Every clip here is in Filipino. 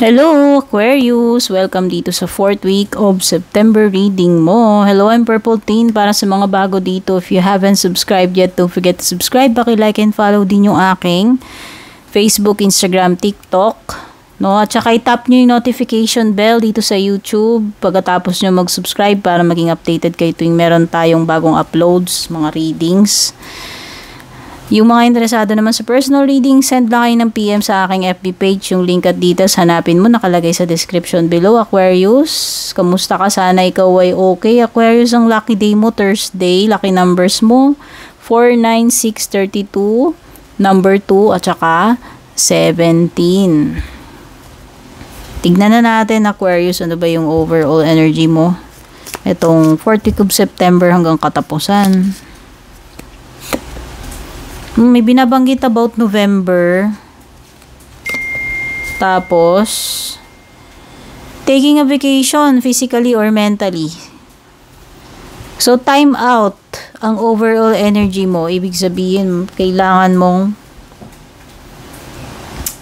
Hello, Aquarius! Welcome dito sa 4th week of September reading mo. Hello, I'm Purple Teen. Para sa mga bago dito, if you haven't subscribed yet, don't forget to subscribe. Paki-like and follow din yung aking Facebook, Instagram, TikTok. No? At saka i-tap nyo yung notification bell dito sa YouTube pagkatapos nyo mag-subscribe para maging updated kayo tuwing meron tayong bagong uploads, mga readings. Yung mga interesado naman sa personal reading, send lang kayo ng PM sa aking FB page. Yung link at details, hanapin mo, nakalagay sa description below. Aquarius, kamusta ka? Sana ikaw ay okay. Aquarius, ang lucky day mo, Thursday. Lucky numbers mo, 4, 9, 6, 32, number 2, at saka 17. Tignan na natin, Aquarius, ano ba yung overall energy mo itong 4th week of September hanggang katapusan. May binabanggit about November. Tapos, taking a vacation physically or mentally. So, time out ang overall energy mo. Ibig sabihin, kailangan mong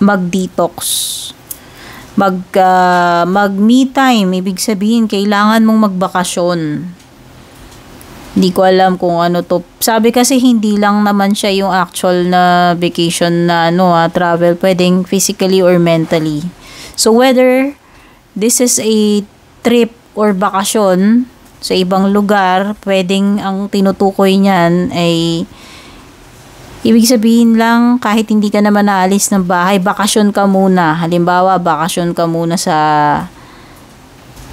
mag-detox. Mag-me time. Ibig sabihin, kailangan mong magbakasyon. Hindi ko alam kung ano to. Sabi kasi hindi lang naman siya yung actual na vacation na travel. Pwedeng physically or mentally. So whether this is a trip or bakasyon sa ibang lugar, pwedeng ang tinutukoy niyan ay ibig sabihin lang kahit hindi ka naman naalis ng bahay, bakasyon ka muna. Halimbawa, bakasyon ka muna sa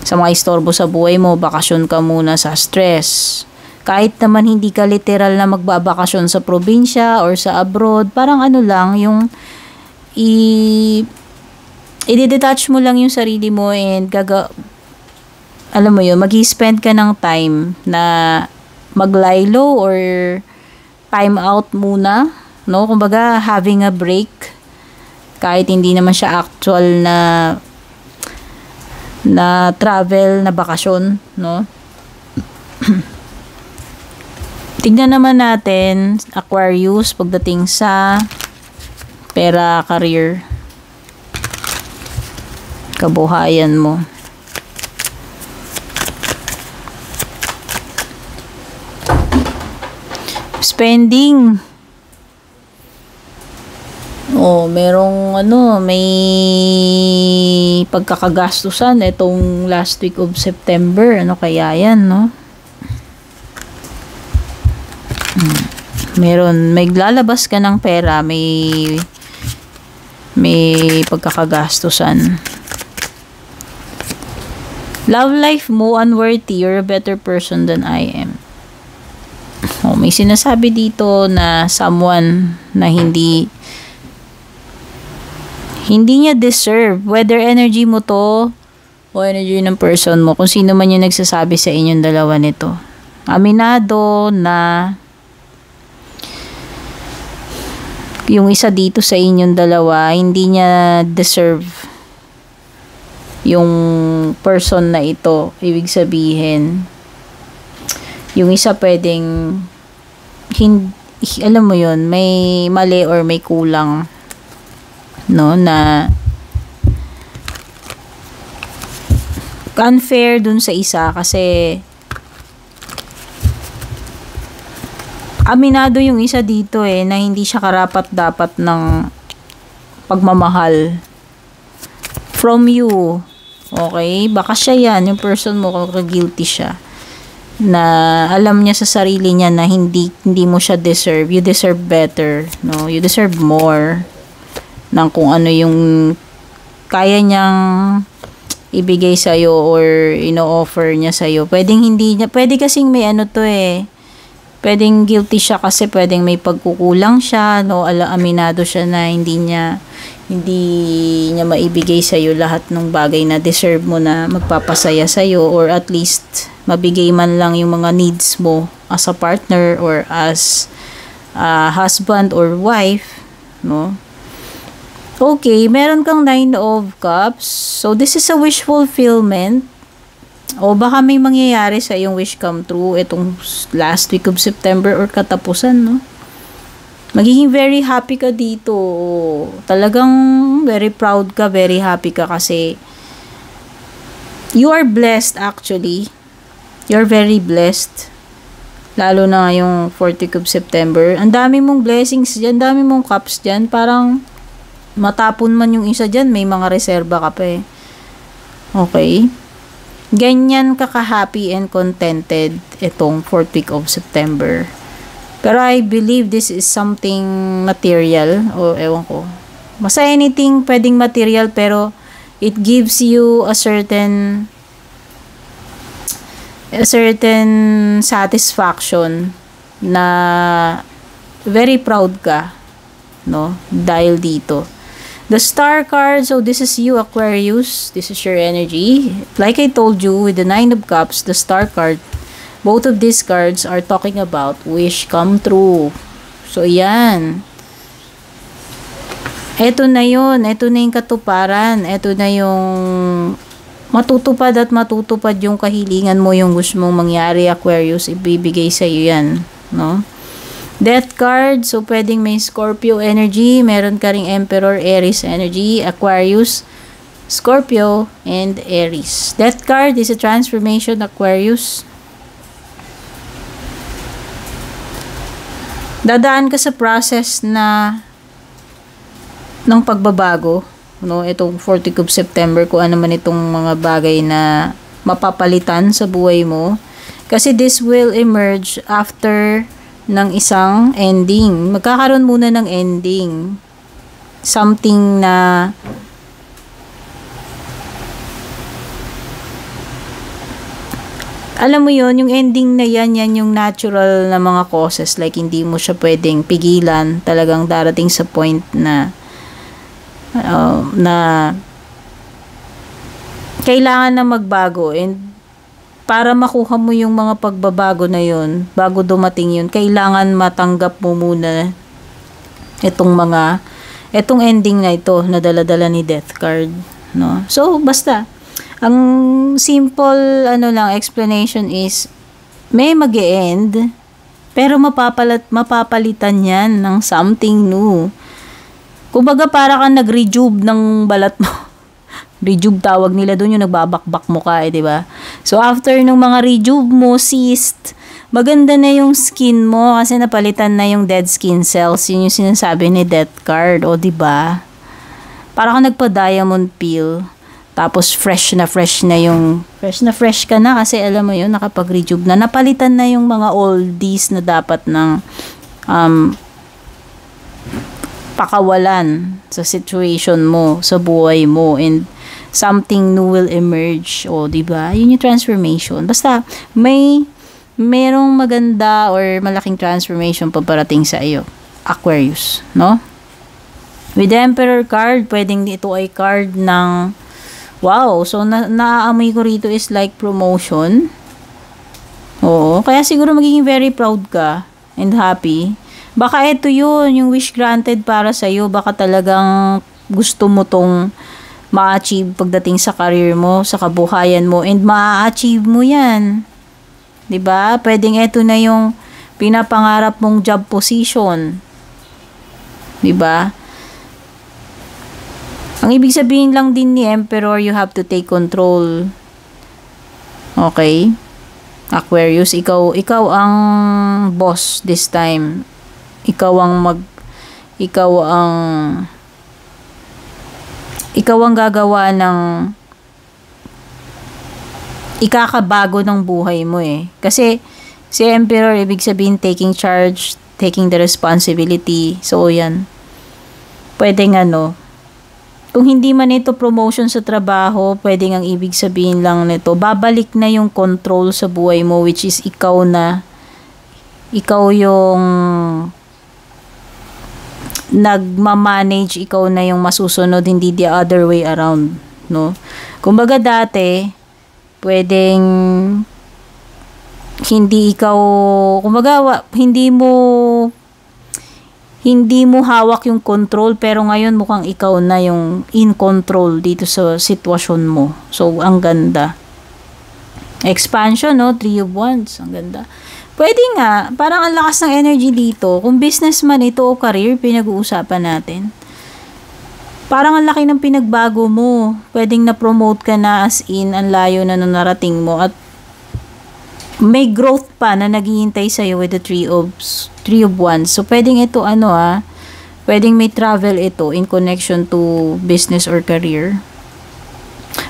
mga istorbo sa buhay mo, bakasyon ka muna sa stress. Kahit naman hindi ka literal na magbabakasyon sa probinsya or sa abroad, parang lang, yung i-detach mo lang yung sarili mo and alam mo yun, mag-spend ka ng time na mag-lie low or time out muna, no? Kumbaga, having a break, kahit hindi naman siya actual na travel, na bakasyon, no? Tignan naman natin, Aquarius, pagdating sa pera, career, kabuhayan mo. Spending. Merong may pagkakagastusan itong last week of September. Ano kaya yan, no? May lalabas ka ng pera, may pagkakagastusan. Love life mo, unworthy, you're a better person than I am. May sinasabi dito na someone na hindi niya deserve, whether energy mo to o energy ng person mo, kung sino man yung nagsasabi sa inyong dalawa nito. Aminado na yung isa dito sa inyong dalawa, hindi niya deserve yung person na ito. Ibig sabihin, yung isa pwedeng, alam mo yun, may mali or may kulang, no, na unfair dun sa isa kasi aminado yung isa dito na hindi siya karapat-dapat ng pagmamahal from you. Okay? Baka siya yan, yung person mo, guilty siya. Na alam niya sa sarili niya na hindi mo siya deserve. You deserve better. No? You deserve more ng kung ano yung kaya niyang ibigay sa'yo or ino-offer niya sa'yo. Pwede kasing may pwedeng guilty siya kasi pwedeng may pagkukulang siya, no? Aminado siya na hindi niya maibigay sa iyo lahat ng bagay na deserve mo na magpapasaya sa iyo, or at least mabigay man lang yung mga needs mo as a partner or as a husband or wife, no? Okay, meron kang 9 of Cups. So this is a wish fulfillment. O baka may mangyayari sa iyong wish come true itong last week of September or katapusan, no? Magiging very happy ka dito. Talagang very proud ka, very happy ka kasi you are blessed actually. You're very blessed. Lalo na ngayong 4th week of September. Ang dami mong blessings dyan, dami mong cups dyan. Parang matapon man yung isa dyan, may mga reserba ka pa eh. Okay? Ganyan ka ka-happy and contented itong 4th week of September. Pero I believe this is something material. O ewan ko. Basta anything pwedeng material pero it gives you a certain satisfaction na very proud ka, no? Dahil dito. The star card, so this is you, Aquarius. This is your energy. Like I told you, with the 9 of cups, the star card, both of these cards are talking about wish come true. So, yan. Ito na yun. Ito na yung katuparan. Ito na yung matutupad at matutupad yung kahilingan mo, yung gusto mong mangyari, Aquarius, ibibigay sa iyo yan, no? Death card, so pwedeng may Scorpio energy, meron ka ring Emperor, Aries energy, Aquarius, Scorpio, and Aries. Death card is a transformation, Aquarius. Dadaan ka sa process ng pagbabago, no, itong 4th week of September, kung ano man itong mga bagay na mapapalitan sa buhay mo. Kasi this will emerge after ng isang ending. Magkakaroon muna ng ending. Something na alam mo yon, yung ending na yan yung natural na mga causes. Like, hindi mo siya pwedeng pigilan. Talagang darating sa point na kailangan na magbago, and para makuha mo yung mga pagbabago na yun, bago dumating yun, kailangan matanggap mo muna itong ending na ito na dala-dala ni Death card, no? So basta ang simple explanation is may mag-e-end pero mapapalitan yan ng something new. Kumbaga para kang nag-rejuve ng balat mo. Rejuve tawag nila doon, yung nagbabakbak mo ka, di ba? So after nung mga rejuve mo ceased, maganda na yung skin mo kasi napalitan na yung dead skin cells. Yun yung sinasabi ni Death card, o di ba? Para kang nagpa-diamond peel. Tapos fresh na fresh ka na kasi alam mo yun, nakapag-rejuve na. Napalitan na yung mga oldies na dapat ng pakawalan sa situation mo, sa buhay mo, and something new will emerge. O, diba? Yun yung transformation. Basta, merong maganda or malaking transformation paparating sa iyo, Aquarius, no? With the Emperor card, pwedeng ito ay card ng wow, so naaamoy ko rito is like promotion. Oo, kaya siguro magiging very proud ka and happy. Baka ito yun, yung wish granted para sa'yo. Baka talagang gusto mo tong ma-achieve pagdating sa career mo, sa kabuhayan mo, and ma-achieve mo yan. 'Di ba? Pwedeng ito na yung pinapangarap mong job position. 'Di ba? Ang ibig sabihin lang din ni Emperor, you have to take control. Okay? Aquarius, ikaw ang boss this time. Ikaw ang gagawa ng ikakabago ng buhay mo eh. Kasi si Emperor, ibig sabihin taking charge, taking the responsibility. So yan. Pwedeng kung hindi man ito promotion sa trabaho, pwedeng ang ibig sabihin lang nito, babalik na yung control sa buhay mo, which is ikaw yung nagmamanage, ikaw na yung masusunod, hindi the other way around, no? Kumbaga dati, pwedeng hindi ikaw, kumbaga hindi mo hawak yung control, pero ngayon mukhang ikaw na yung in control dito sa sitwasyon mo. So, ang ganda. Expansion, no? 3 of Wands. Ang ganda. Pwede nga, parang ang lakas ng energy dito. Kung businessman ito o career, pinag-uusapan natin. Parang ang laki ng pinagbago mo. Pwedeng na-promote ka na as in, ang layo na narating mo. At may growth pa na naghihintay sa'yo with the three of wands. So, pwedeng ito pwedeng may travel ito in connection to business or career.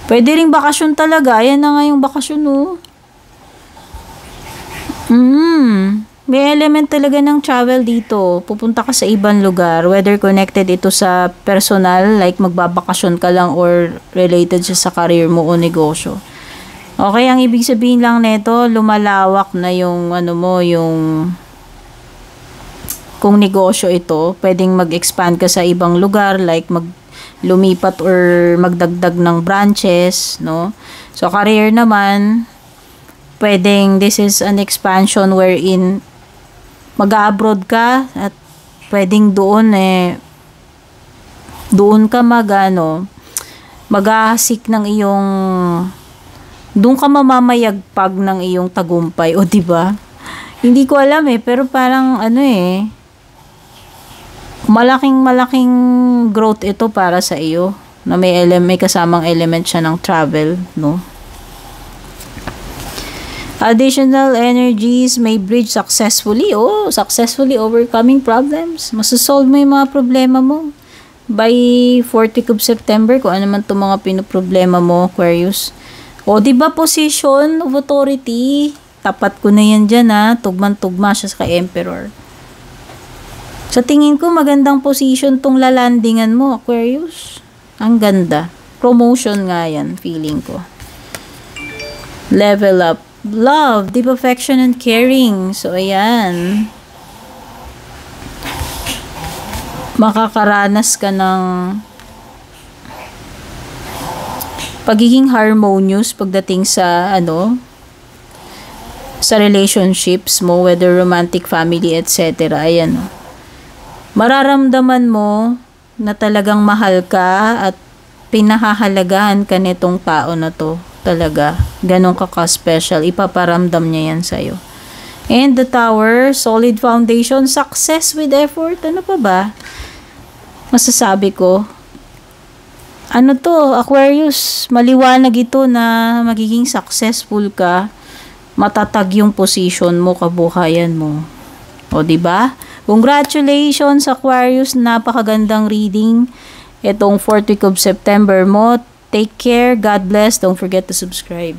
Pwede ring bakasyon talaga. Ayan na nga yung bakasyon, oh. May element talaga ng travel dito. Pupunta ka sa ibang lugar. Whether connected ito sa personal, like magbabakasyon ka lang or related siya sa career mo o negosyo. Okay, ang ibig sabihin lang nito, lumalawak na yung kung negosyo ito, pwedeng mag-expand ka sa ibang lugar, like lumipat or magdagdag ng branches, no? So, career naman, pwedeng this is an expansion wherein mag-abroad ka at pwedeng doon ka mag-ahasik ng iyong, doon ka mamamayagpag ng iyong tagumpay, o diba? Hindi ko alam pero parang malaking growth ito para sa iyo na may kasamang element siya ng travel, no? Additional energies may bridge successfully. Successfully overcoming problems. Masasolve mo yung mga problema mo. By 4th week of September, kung ano man itong mga pinoproblema mo, Aquarius. Diba position of authority? Tapat ko na yan dyan, tugman-tugma siya sa Emperor. Sa tingin ko, magandang position tong lalandingan mo, Aquarius. Ang ganda. Promotion nga yan, feeling ko. Level up. Love, deep affection and caring. So, ayan. Makakaranas ka ng pagiging harmonious pagdating sa sa relationships mo, whether romantic, family, etc. Ayan. Mararamdaman mo na talagang mahal ka at pinahahalagahan ka nitong tao na to. Talaga, ganun ka-special, ipaparamdam niya yan sa'yo. And the Tower, solid foundation, success with effort. Ano pa ba masasabi ko? Aquarius, maliwanag ito na magiging successful ka, matatag yung position mo, kabuhayan mo. O, diba? Congratulations, Aquarius, napakagandang reading itong 4th week of September mo. Take care. God bless. Don't forget to subscribe.